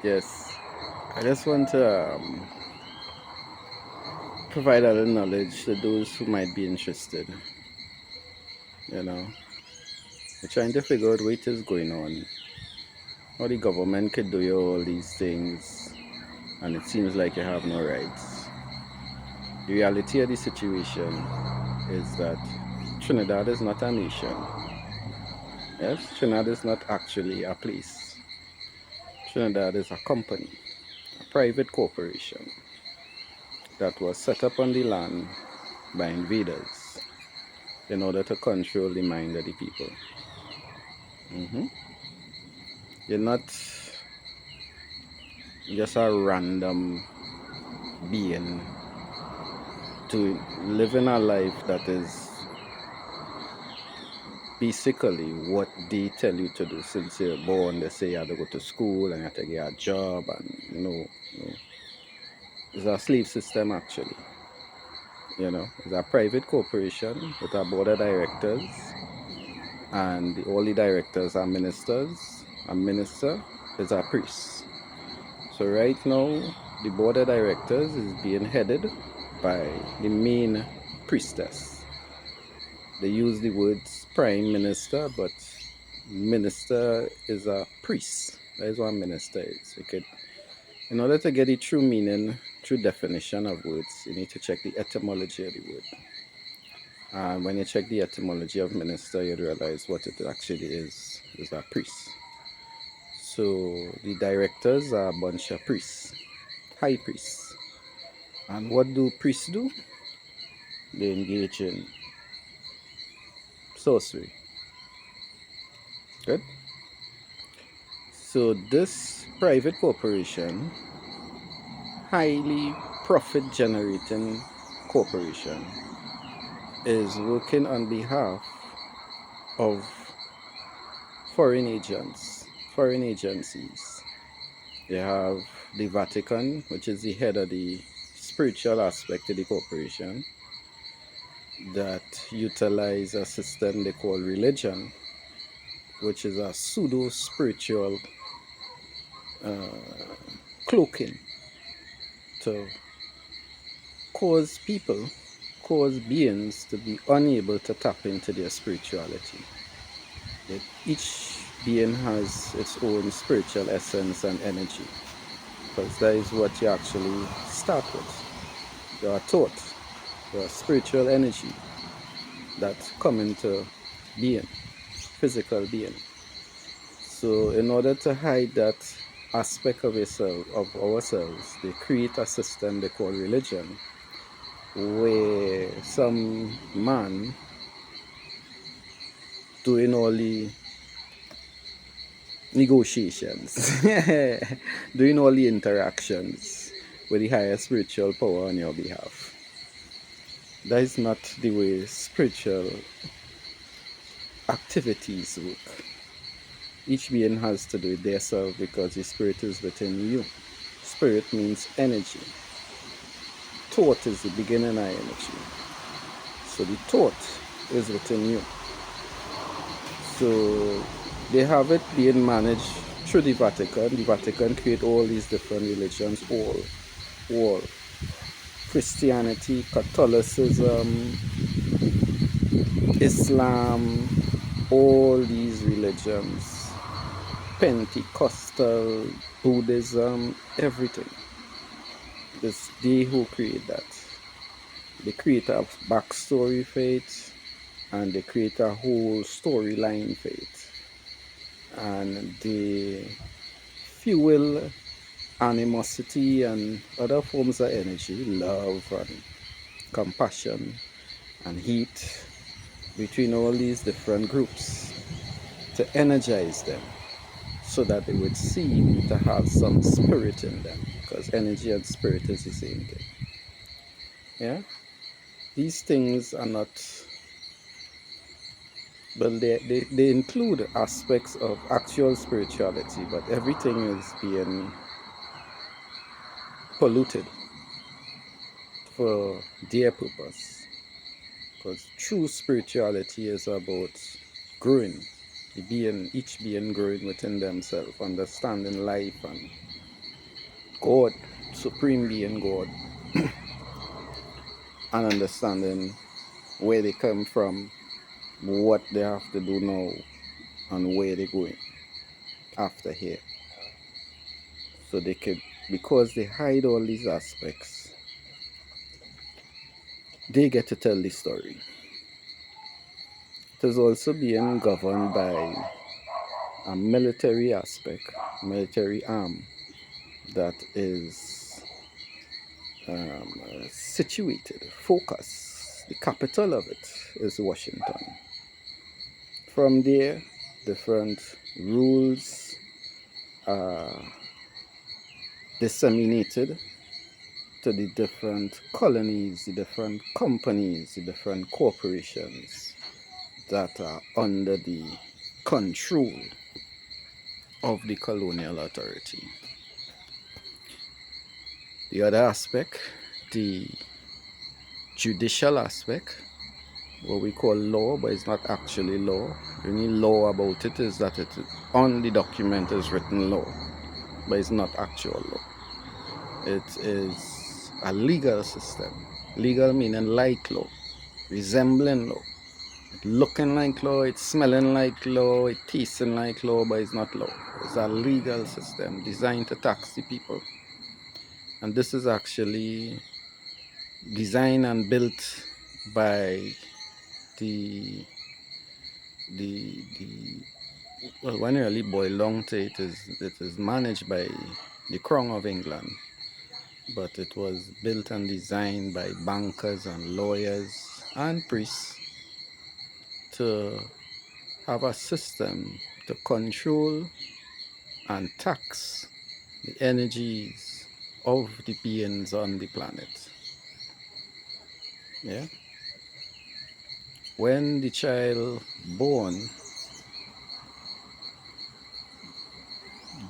Yes, I just want to provide a little knowledge to those who might be interested. You know, we're trying to figure out what is going on, how the government could do you all these things, and it seems like you have no rights. The reality of the situation is that Trinidad is not a nation. Yes, Trinidad is not actually a place. Trinidad is a company, a private corporation that was set up on the land by invaders in order to control the mind of the people. hmm You're not just a random being to living a life that is basically what they tell you to do since you're born. They say you have to go to school and you have to get a job, and no. It's a slave system actually. It's a private corporation with a board of directors, and all the directors are ministers. A minister is a priest. So right now, the board of directors is being headed by the main priestess. They use the words prime minister, but minister is a priest. That is what minister is. In order to get the true meaning, true definition of words, you need to check the etymology of the word. And when you check the etymology of minister, you realize what it actually is a priest. So the directors are a bunch of priests, high priests. And what do priests do? They engage in sorcery. Good. So this private corporation, highly profit generating corporation, is working on behalf of foreign agents, foreign agencies. You have the Vatican, which is the head of the spiritual aspect of the corporation, that utilize a system they call religion, which is a pseudo spiritual cloaking to cause people, cause beings to be unable to tap into their spirituality. That each being has its own spiritual essence and energy, because that is what you actually start with. You are taught your spiritual energy that come into being, physical being. So in order to hide that aspect of yourself, of ourselves, they create a system they call religion, where some man doing all the negotiations, doing all the interactions with the higher spiritual power on your behalf. That is not the way spiritual activities work. Each being has to do it themselves because the spirit is within you. Spirit means energy. Thought is the beginning of energy. So the thought is within you. So they have it being managed through the Vatican. The Vatican create all these different religions, all. Christianity, Catholicism, Islam, all these religions, Pentecostal, Buddhism, everything. It's they who create that. They create a backstory for it, and they create a whole storyline for it. And they fuel animosity and other forms of energy, love and compassion and heat between all these different groups to energize them so that they would seem to have some spirit in them, because energy and spirit is the same thing. Yeah, these things are not, well, they include aspects of actual spirituality, but everything is being polluted for their purpose, because true spirituality is about growing. each being growing within themselves, understanding life and God, supreme being God, and understanding where they come from, what they have to do now, and where they're going after here. So they could, because they hide all these aspects, they get to tell the story. It is also being governed by a military aspect, military arm that is situated, focused. The capital of it is Washington. From there, different rules are disseminated to the different colonies, the different companies, the different corporations that are under the control of the colonial authority. The other aspect, the judicial aspect, what we call law, but it's not actually law. The only law about it is that it on the document is written law, but it's not actual law. It is a legal system. Legal meaning like law, resembling law. It's looking like law, it's smelling like law, it's tasting like law, but it's not law. It's a legal system designed to tax the people. And this is actually designed and built by the well, when you really boil down to it, is managed by the Crown of England, but it was built and designed by bankers and lawyers and priests to have a system to control and tax the energies of the beings on the planet. Yeah. When the child born,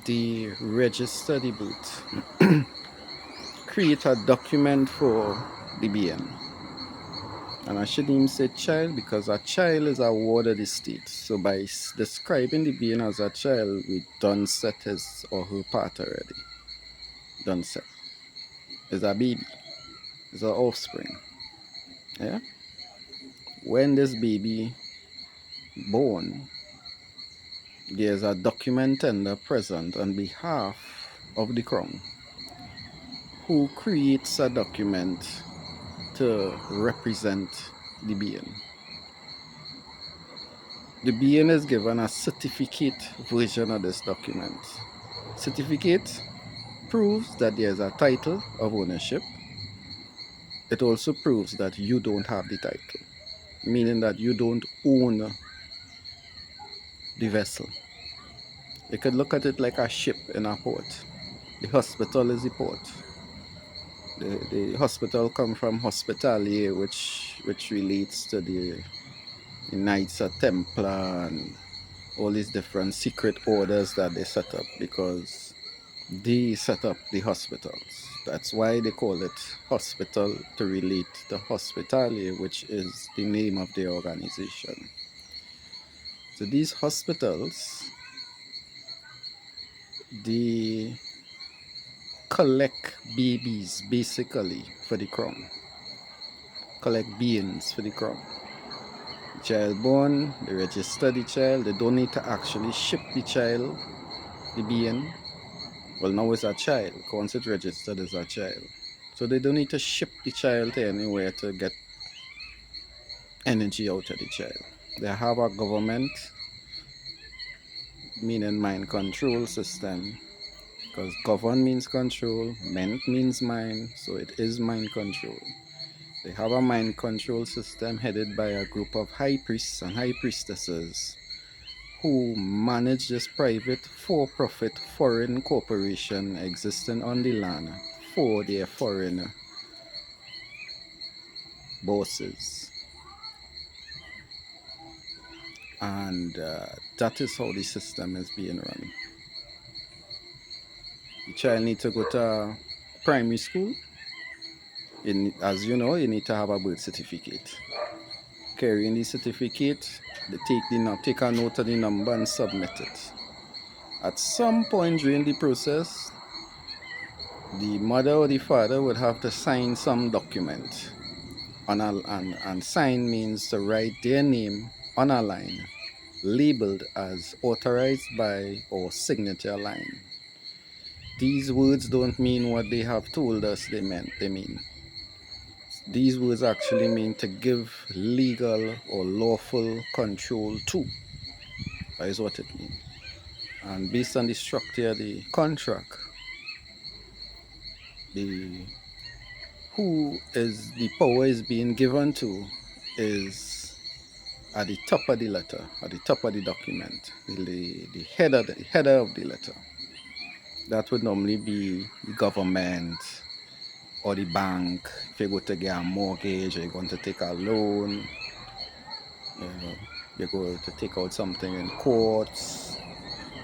the register the booth, create a document for the being. And I shouldn't even say child because a child is a ward of the state. So by describing the being as a child, we done set his or her part already. Done set. It's a baby. It's an offspring. Yeah. When this baby born, there's a document tender present on behalf of the crown who creates a document to represent the being. The being is given a certificate version of this document. Certificate proves that there's a title of ownership. It also proves that you don't have the title, meaning that you don't own the vessel. You could look at it like a ship in a port. The hospital is the port. The hospital comes from hospitalia, which relates to the Knights of Templar and all these different secret orders that they set up because they set up the hospitals. That's why they call it hospital, to relate to hospitalia, which is the name of the organization. So these hospitals, they collect babies basically for the crown, collect beings for the crown. The child born, they register the child, they don't need to actually ship the child, the being. Well, now it's a child. Once it's registered as a child. So they don't need to ship the child to anywhere to get energy out of the child. They have a government, meaning mind control system. Because govern means control, ment means mind, so it is mind control. They have a mind control system headed by a group of high priests and high priestesses who manage this private for-profit foreign corporation existing on the land for their foreign bosses. And that is how the system is being run. The child needs to go to primary school. As you know, you need to have a birth certificate. Carrying the certificate, They take a note of the number and submit it. At some point during the process, the mother or the father would have to sign some document. And sign means to write their name on a line labeled as authorized by or signature line. These words don't mean what they have told us they mean. These words actually mean to give legal or lawful control to. That is what it means. And based on the structure of the contract, the who is the power is being given to is at the top of the letter, at the top of the document, the header of the letter. That would normally be the government or the bank. If you go to get a mortgage or you're going to take a loan, you go to take out something in courts,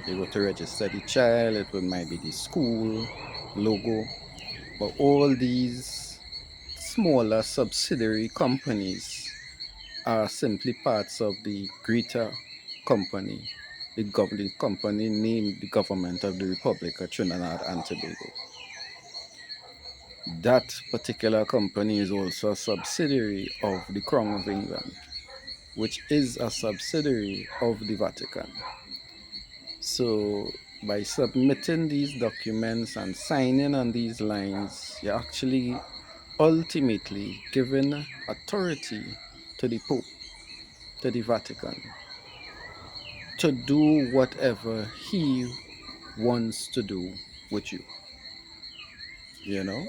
you go to register the child, might be the school logo. But all these smaller subsidiary companies are simply parts of the greater company, the company named the government of the Republic of Trinidad and Tobago. That particular company is also a subsidiary of the Crown of England, which is a subsidiary of the Vatican. So by submitting these documents and signing on these lines, you're actually ultimately giving authority to the Pope, to the Vatican, to do whatever he wants to do with you. You know?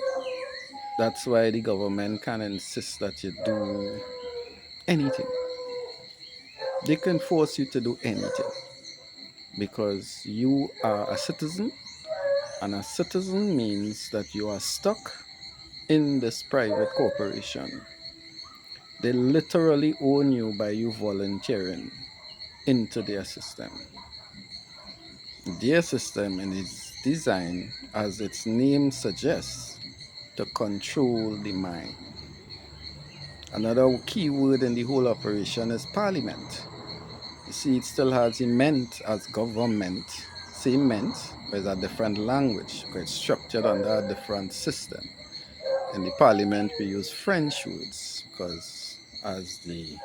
That's why the government can insist that you do anything. They can force you to do anything because you are a citizen, and a citizen means that you are stuck in this private corporation. They literally own you by you volunteering into their system. Their system is designed, as its name suggests, to control the mind. Another key word in the whole operation is parliament. You see, it still has a ment as government, same ment, but it's a different language because it's structured under a different system. In the parliament, we use French words because as the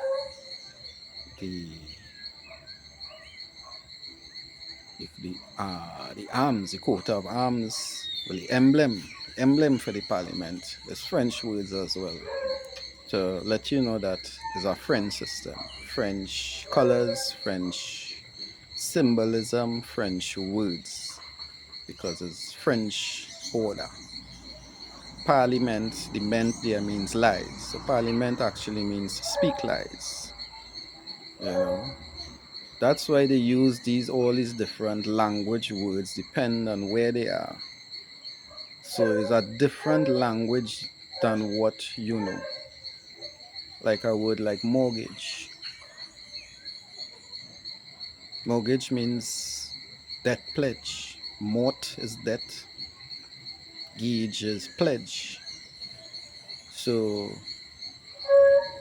arms, the coat of arms, well, the emblem for the parliament is French words as well. To let you know that it's a French system, French colors, French symbolism, French words, because it's French order. Parliament, the ment there means lies. So parliament actually means speak lies. You know, that's why they use all these different language words depend on where they are. So it's a different language than what you know. Like a word like mortgage. Mortgage means debt pledge. Mort is debt. Gage is pledge. So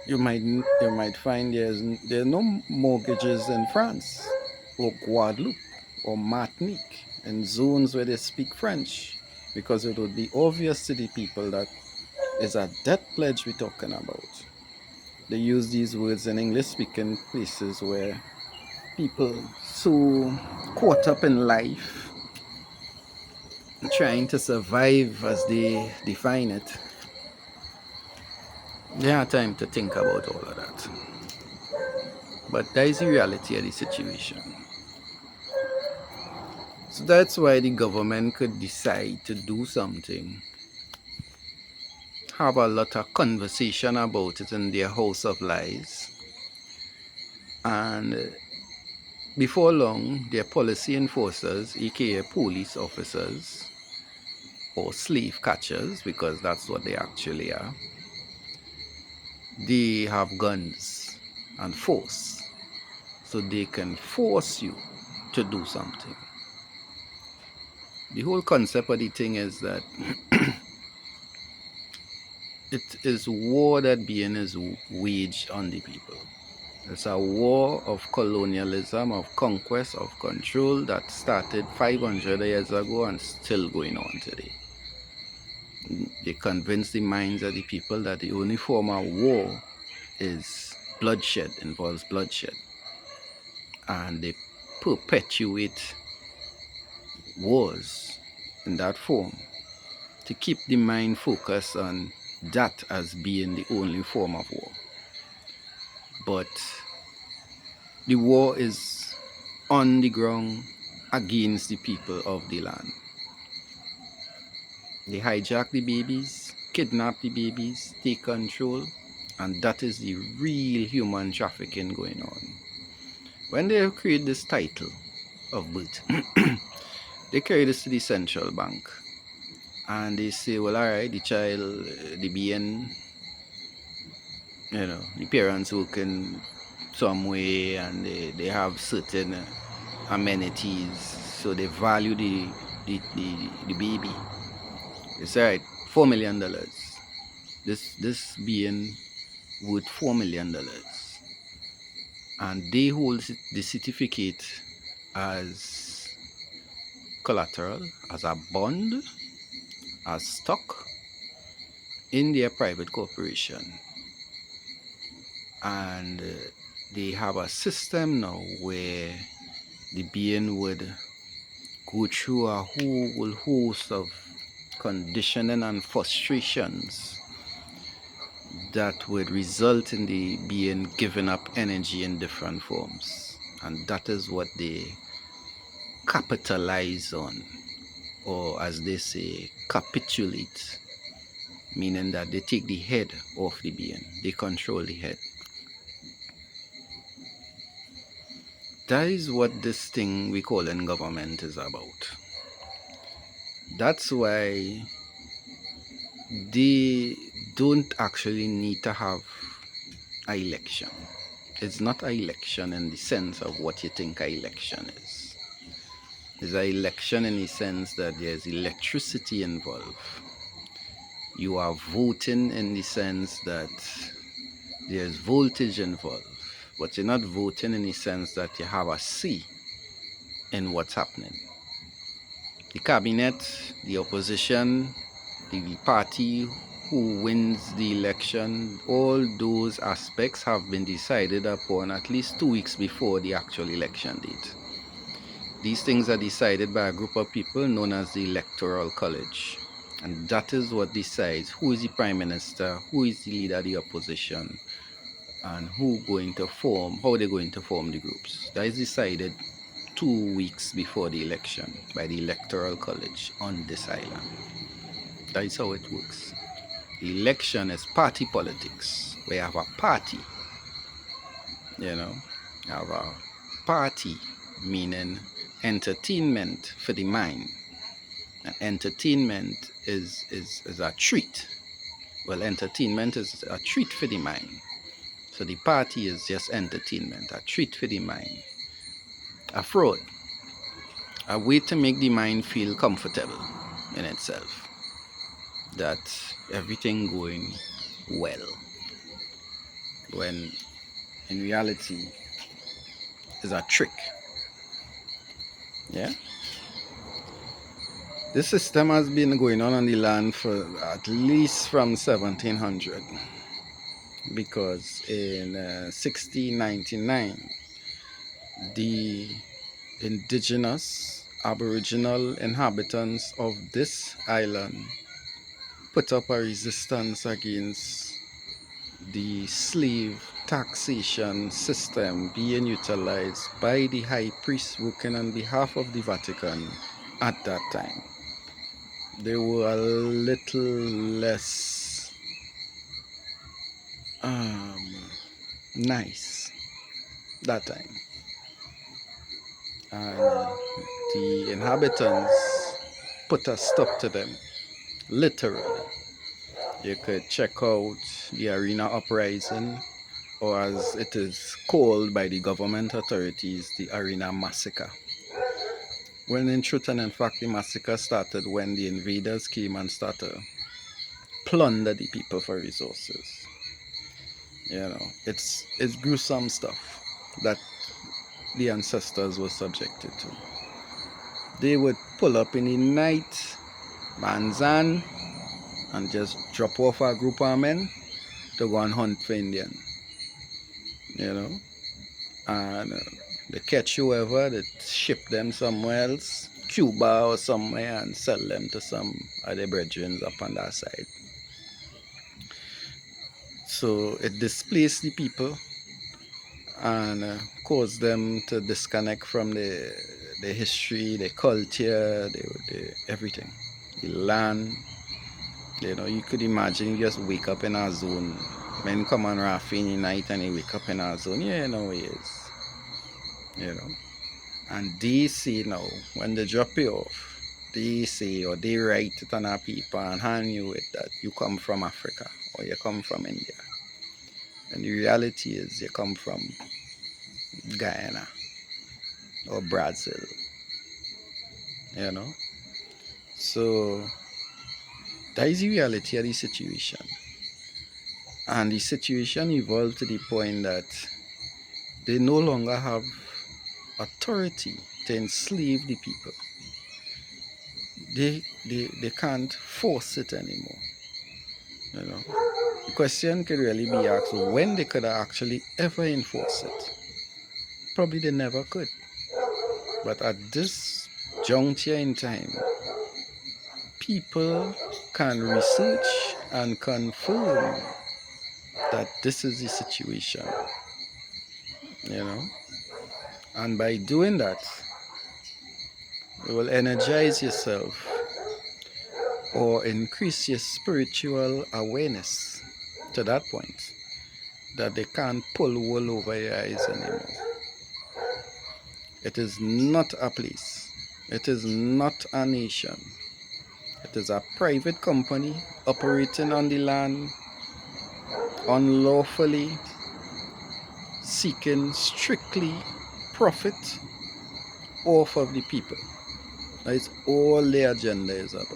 you might find there are no mortgages in France or Guadeloupe or Martinique in zones where they speak French, because it would be obvious to the people that it's a debt pledge we're talking about. They use these words in English speaking places where people so caught up in life, trying to survive as they define it, they have time to think about all of that. But that is the reality of the situation. So that's why the government could decide to do something, have a lot of conversation about it in their house of lies, and before long, their policy enforcers, aka police officers, or slave catchers, because that's what they actually are, they have guns and force. So they can force you to do something. The whole concept of the thing is that it is war that being is waged on the people. It's a war of colonialism, of conquest, of control that started 500 years ago and still going on today. They convince the minds of the people that the only form of war is bloodshed, involves bloodshed. And they perpetuate wars in that form to keep the mind focused on that as being the only form of war. But the war is on the ground against the people of the land. They hijack the babies, kidnap the babies, take control, and that is the real human trafficking going on. When they create this title of birth, they carry this to the central bank and they say, well, all right, the child, the being, the parents working some way and they have certain amenities, so they value the baby. It's all right, $4 million. This being worth $4 million, and they hold the certificate as collateral, as a bond, as stock in their private corporation. And they have a system now where the being would go through a whole host of conditioning and frustrations that would result in the being giving up energy in different forms. And that is what they capitalize on, or as they say, capitulate, meaning that they take the head off the being, they control the head. That is what this thing we call in government is about. That's why they don't actually need to have an election. It's not an election in the sense of what you think an election is. It's an election in the sense that there's electricity involved. You are voting in the sense that there's voltage involved. But you're not voting in the sense that you have a say in what's happening. The cabinet, the opposition, the party who wins the election, all those aspects have been decided upon at least 2 weeks before the actual election date. These things are decided by a group of people known as the Electoral College. And that is what decides who is the Prime Minister, who is the leader of the opposition, and how they're going to form the groups. That is decided 2 weeks before the election by the Electoral College on this island. That is how it works. The election is party politics. We have a party, have a party, meaning entertainment for the mind. And entertainment is a treat. Well, entertainment is a treat for the mind. So the party is just entertainment, a treat for the mind. A fraud, a way to make the mind feel comfortable in itself, that everything going well, when in reality is a trick. Yeah. This system has been going on the land for at least from 1700, because in 1699 the indigenous aboriginal inhabitants of this island put up a resistance against the slave taxation system being utilized by the high priest working on behalf of the Vatican at that time. They were a little less nice that time. And the inhabitants put a stop to them, literally. You could check out the Arena Uprising, or as it is called by the government authorities, the Arena Massacre. When in truth and in fact, the massacre started when the invaders came and started plunder the people for resources. It's gruesome stuff that the ancestors were subjected to. They would pull up in the night, manzan, and just drop off a group of men to go and hunt for Indian. You know, and they catch whoever, they ship them somewhere else, Cuba or somewhere, and sell them to some of their brethren up on that side. So it displaced the people and caused them to disconnect from the history, the culture, everything, the land. You could imagine you just wake up in a zone. Men come on raft in the night and they wake up in a zone. It is. And they say now, when they drop you off, they say or they write it on a paper and hand you it that you come from Africa or you come from India. And the reality is you come from Guyana or Brazil. So that is the reality of the situation. And the situation evolved to the point that they no longer have authority to enslave the people. They can't force it anymore. The question could really be asked when they could actually ever enforce it. Probably they never could. But at this juncture in time, people can research and confirm that this is the situation. And by doing that, you will energize yourself or increase your spiritual awareness to that point that they can't pull wool over your eyes anymore. It is not a place. It is not a nation. It is a private company operating on the land unlawfully, seeking strictly profit off of the people. That's all their agenda is about.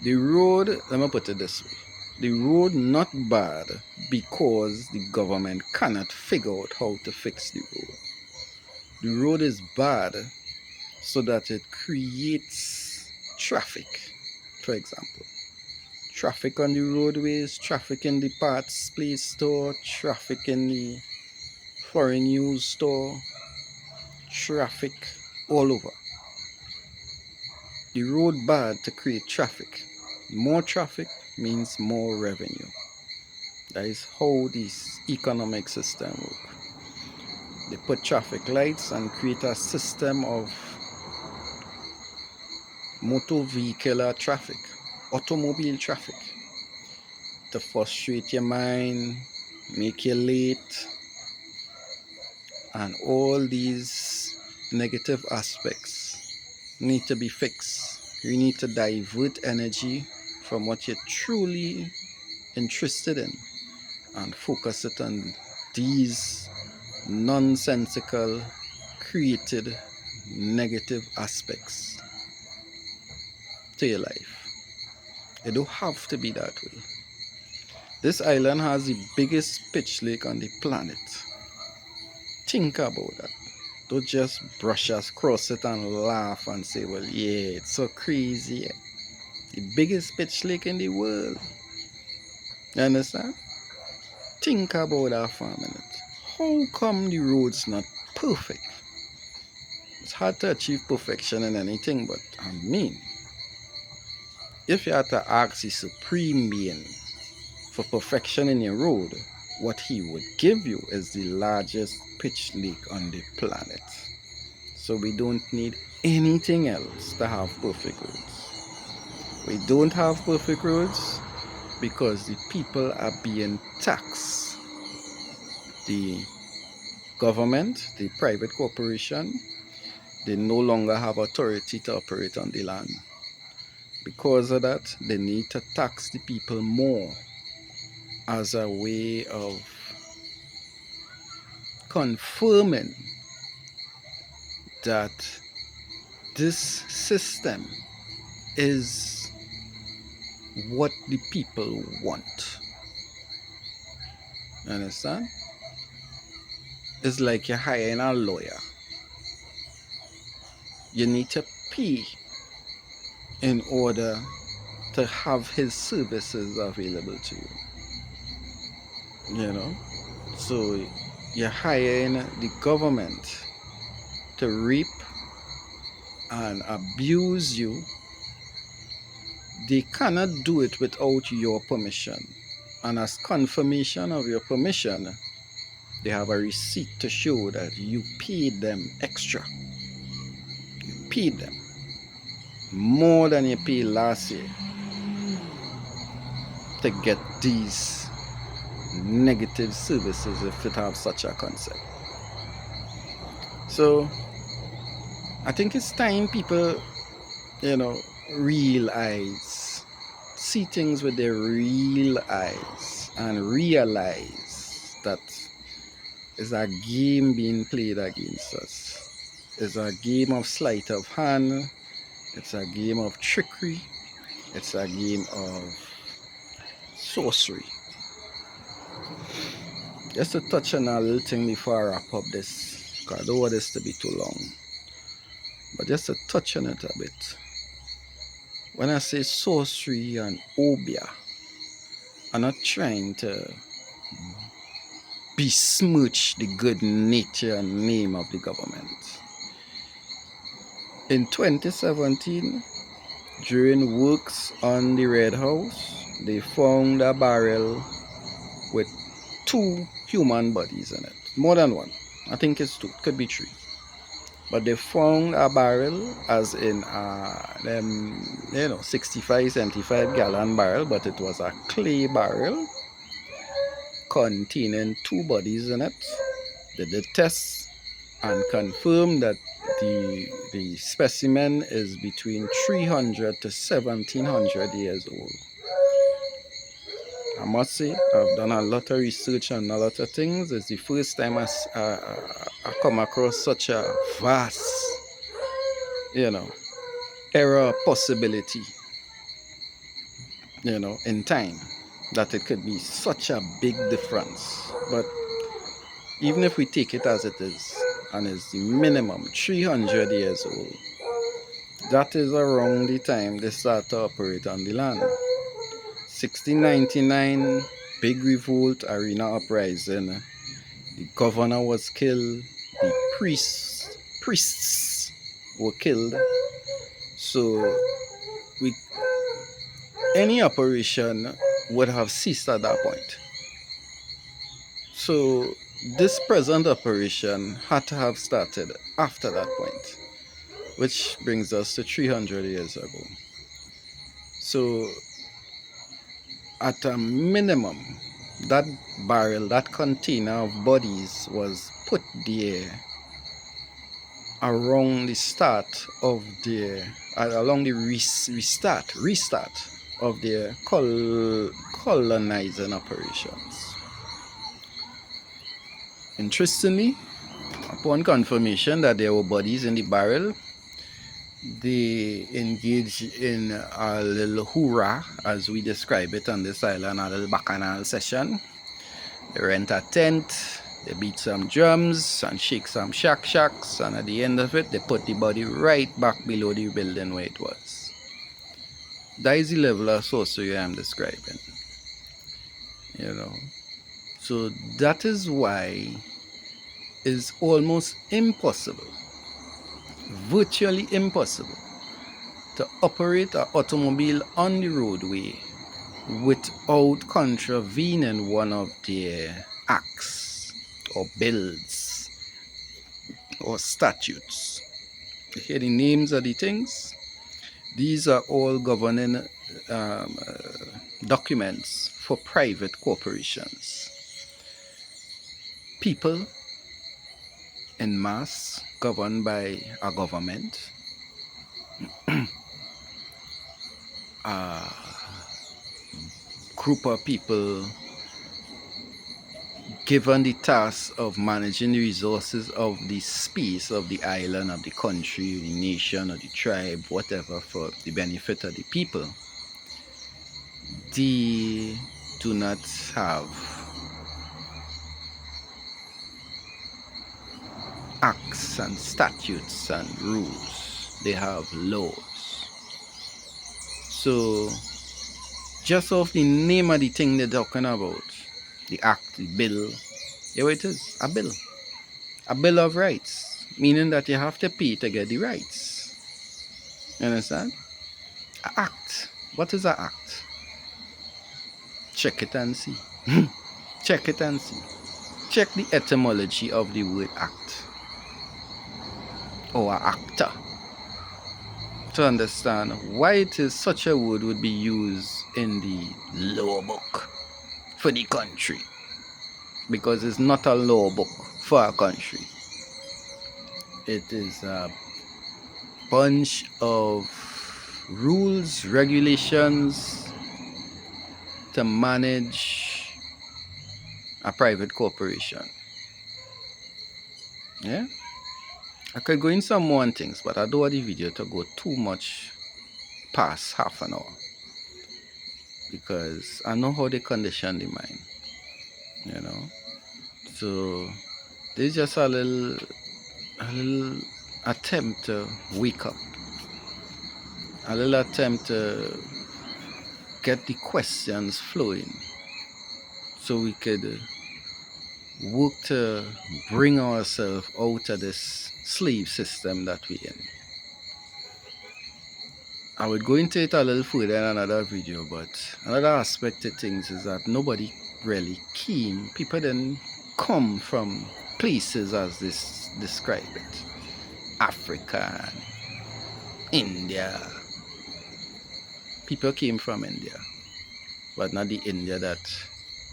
The road, let me put it this way, the road not bad because the government cannot figure out how to fix the road. The road is bad so that it creates traffic, for example. Traffic on the roadways, traffic in the parts place store, traffic in the foreign news store, traffic all over. The road bad to create traffic. More traffic means more revenue. That is how this economic system works. They put traffic lights and create a system of motor vehicular traffic, automobile traffic, to frustrate your mind, make you late, and all these negative aspects need to be fixed. You need to divert energy from what you're truly interested in and focus it on these nonsensical, created negative aspects to your life. It don't have to be that way. This island has the biggest pitch lake on the planet. Think about that. Don't just brush us across it and laugh and say, well, yeah, it's so crazy. The biggest pitch lake in the world. You understand? Think about that for a minute. How come the road's not perfect? It's hard to achieve perfection in anything, but I mean, if you had to ask the supreme being for perfection in your road, what he would give you is the largest pitch lake on the planet. So we don't need anything else to have perfect roads. We don't have perfect roads because the people are being taxed. The government, the private corporation, they no longer have authority to operate on the land. Because of that, they need to tax the people more as a way of confirming that this system is what the people want. Understand? It's like you're hiring a lawyer. You need to pay in order to have his services available to you. You know? So you're hiring the government to rape and abuse you. They cannot do it without your permission. And as confirmation of your permission, they have a receipt to show that you paid them extra. You paid them more than you paid last year to get these negative services, if it have such a concept. So I think it's time people, realize, see things with their real eyes and realize that it's a game being played against us. It's a game of sleight of hand. It's a game of trickery. It's a game of sorcery. Just to touch on a little thing before I wrap up this, because I don't want this to be too long. But just to touch on it a bit. When I say sorcery and obia, I'm not trying to besmirch the good nature and name of the government. In 2017, during works on the Red House, they found a barrel with 2 human bodies in it. More than one. I think it's 2. Could be 3. But they found a barrel, as in 65, 75 gallon barrel, but it was a clay barrel containing 2 bodies in it. They did tests and confirmed that the specimen is between 300 to 1700 years old. I must say, I've done a lot of research on a lot of things. It's the first time I come across such a vast, error possibility, in time, that it could be such a big difference. But even if we take it as it is, and it's the minimum 300 years old, that is around the time they start to operate on the land. 1699, big revolt, arena uprising. The governor was killed. The priests were killed. So any operation would have ceased at that point. So this present operation had to have started after that point, which brings us to 300 years ago. So at a minimum, that barrel, that container of bodies was put there around the start of along the restart of their colonizing operations. Interestingly, upon confirmation that there were bodies in the barrel, they engaged in a little hoorah, as we describe it on this island, a little bacchanal session. They rent a tent, they beat some drums and shake some shacks, and at the end of it, they put the body right back below the building where it was. That is the level of sorcery I'm describing. So that is why it's almost impossible, virtually impossible, to operate an automobile on the roadway without contravening one of their acts or bills or statutes. You hear the names of the things? These are all governing documents for private corporations. People en masse governed by a government. A group of people given the task of managing the resources of the space, of the island, of the country, the nation, or the tribe, whatever, for the benefit of the people. They do not have acts and statutes and rules. They have laws. So just off the name of the thing they're talking about, the act, the bill, here it is, a bill. A bill of rights, meaning that you have to pay to get the rights. You understand? An act. What is an act? Check it and see. Check it and see. Check the etymology of the word act or actor to understand why it is such a word would be used in the law book for the country, because it's not a law book for a country. It is a bunch of rules, regulations to manage a private corporation. Yeah, I could go in some more things, but I don't want the video to go too much past half an hour, because I know how they condition the mind, you know. So there's just a little attempt to wake up, a little attempt to get the questions flowing, so we could work to bring ourselves out of this slave system that we're in. I would go into it a little further in another video, but another aspect of things is that nobody really came. People didn't come from places as this describe it. Africa, India. People came from India, but not the India that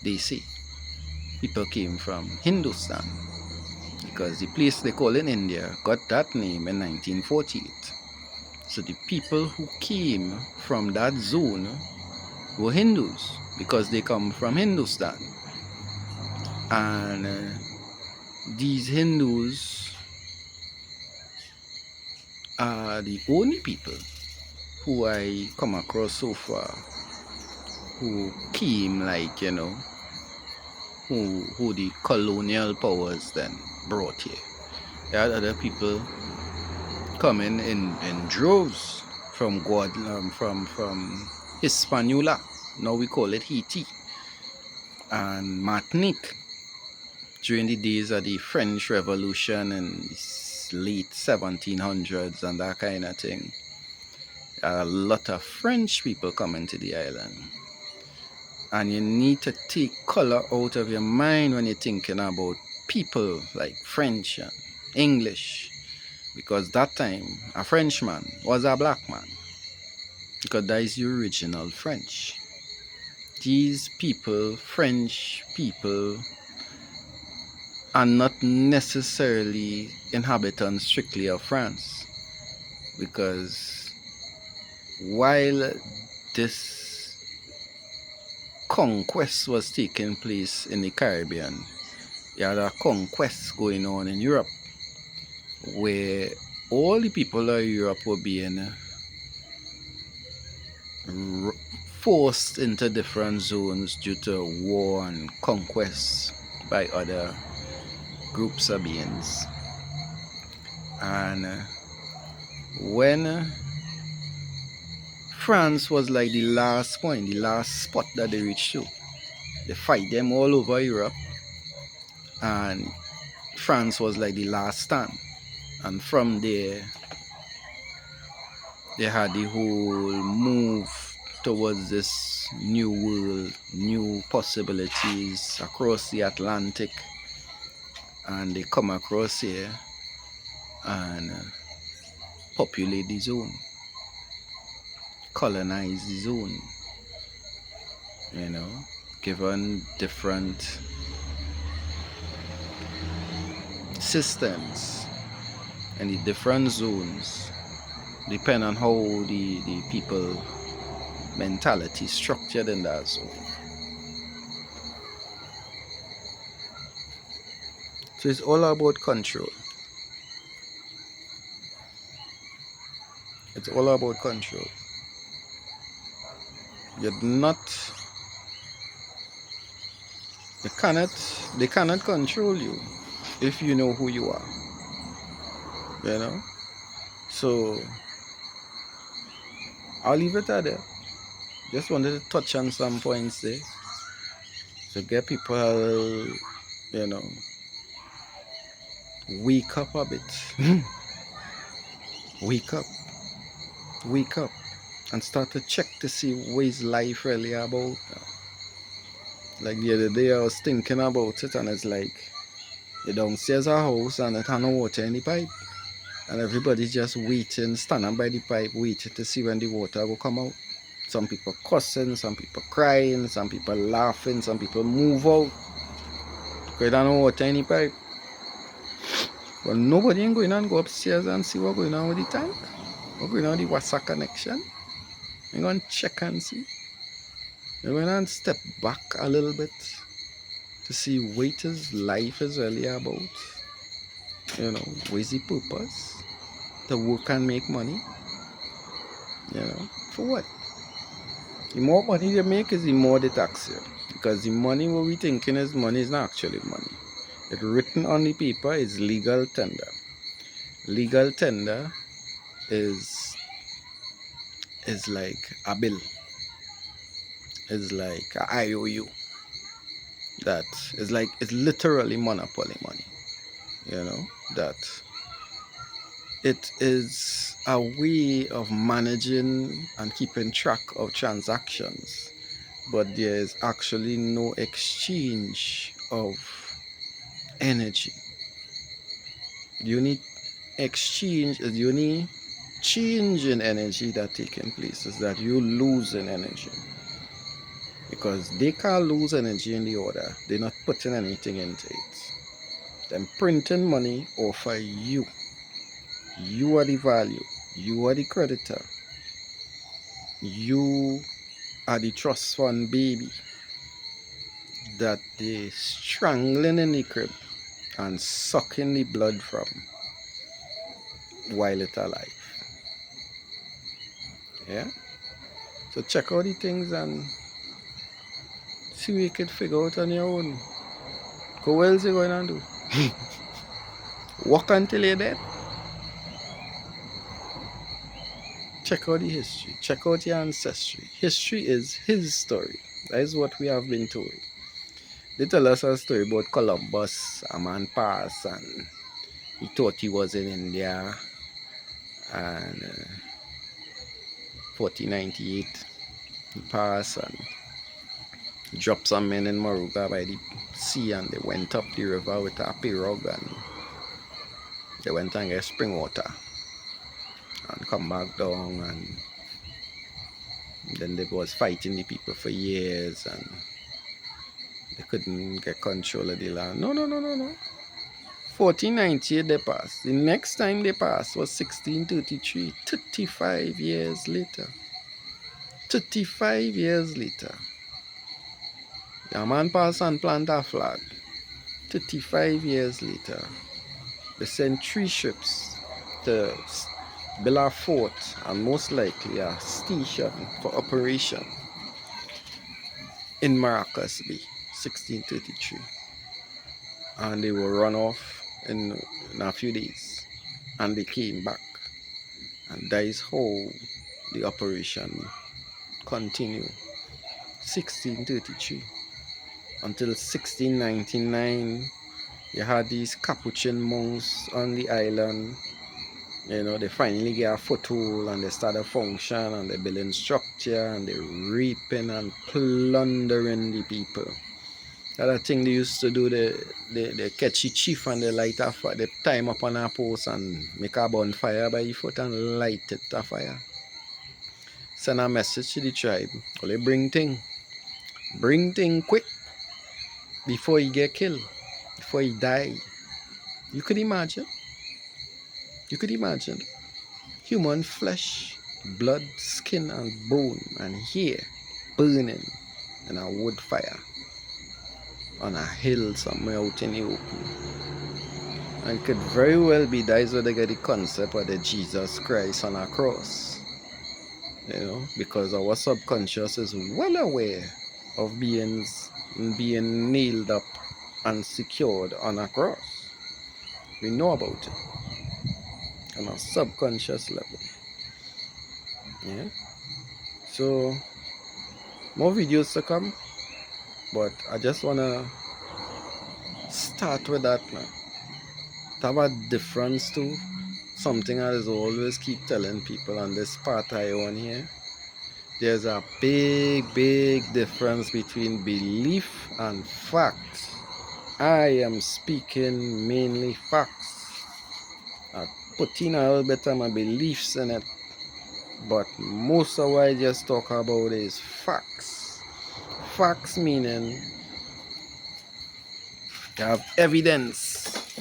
they see. People came from Hindustan, because the place they call in India got that name in 1948. So the people who came from that zone were Hindus, because they come from Hindustan. And these Hindus are the only people who I come across so far who came, like, you know, who the colonial powers then brought here. There had other people coming in droves from from Hispaniola. Now we call it Haiti and Martinique, during the days of the French Revolution in the late 1700s and that kind of thing. A lot of French people coming to the island, and you need to take color out of your mind when you're thinking about people like French and English, because that time a Frenchman was a black man, because that is the original French. These people, French people, are not necessarily inhabitants strictly of France, because while this conquest was taking place in the Caribbean, you had a conquest going on in Europe, where all the people of Europe were being forced into different zones due to war and conquest by other groups of beings. And when France was like the last point, the last spot that they reached to, they fight them all over Europe, and France was like the last stand. And from there, they had the whole move towards this new world, new possibilities across the Atlantic. And they come across here and populate the zone, colonize the zone, you know, given different systems and the different zones, depend on how the people mentality structured in that zone. So it's all about control. It's all about control. They cannot control you if you know who you are. you know. So I'll leave it at that. Just wanted to touch on some points there to get people, you know, wake up a bit. wake up, wake up, and start to check to see what is life really about. Like the other day, I was thinking about it, and it's like you downstairs a house and it has no water in the pipe, and everybody's just waiting, standing by the pipe, waiting to see when the water will come out. Some people cussing, some people crying, some people laughing, some people move out. Because they don't know water in the pipe. But nobody ain't going and go upstairs and see what's going on with the tank. What's going on with the water connection. I'm going to check and see. I'm going to step back a little bit to see what is life is really about. You know, what is the purpose? To work and make money. You know, for what? The more money they make is the more they tax you. Because the money what we thinking is money is not actually money. It's written on the paper is legal tender. Legal tender is like a bill. It's like a IOU. That is like it's literally monopoly money. You know, that it is a way of managing and keeping track of transactions, but there is actually no exchange of energy. The only exchange is the only change in energy that taking place is that you lose in energy, because they can't lose energy in the order. They're not putting anything into it. Them printing money offer you. You are the value. You are the creditor. You are the trust fund baby that they strangling in the crib and sucking the blood from while it's alive. Yeah? So check out the things and see what you can figure out on your own. Go, what else you going to do? Walk until you're dead? Check out the history. Check out your ancestry. History is his story. That is what we have been told. They tell us a story about Columbus. A man passed and he thought he was in India. And 1498, he passed and dropped some men in Moruga by the sea, and they went up the river with a pirogue and they went and get spring water and come back down, and then they was fighting the people for years and they couldn't get control of the land. No. 1498 they passed. The next time they passed was 1633, 35 years later. 35 years later. The man passed and planted a flag. 35 years later, they sent 3 ships to build a fort and most likely a station for operation in Maracas Bay, 1633. And they were run off in a few days. And they came back. And that is how the operation continued. 1633 until 1699. You had these Capuchin monks on the island. You know, they finally get a foothold and they start a function and they building structure and they raping and plundering the people. That thing they used to do, they catch a chief and they light a fire, they tie him up on a post and make a bonfire by your foot and light it a fire. Send a message to the tribe. Well, they bring thing quick before he get killed, before he die. You could imagine human flesh, blood, skin and bone and hair burning in a wood fire on a hill somewhere out in the open. And it could very well be that is where they get the concept of the Jesus Christ on a cross. You know, because our subconscious is well aware of being nailed up and secured on a cross. We know about it. on a subconscious level. Yeah. So more videos to come, but I just wanna start with that now. To have a difference to something I always keep telling people on this part I own here. There's a big difference between belief and facts. I am speaking mainly facts. I put in a little bit of my beliefs in it, but most of what I just talk about is facts. Facts meaning you have evidence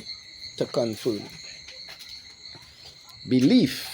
to confirm. Belief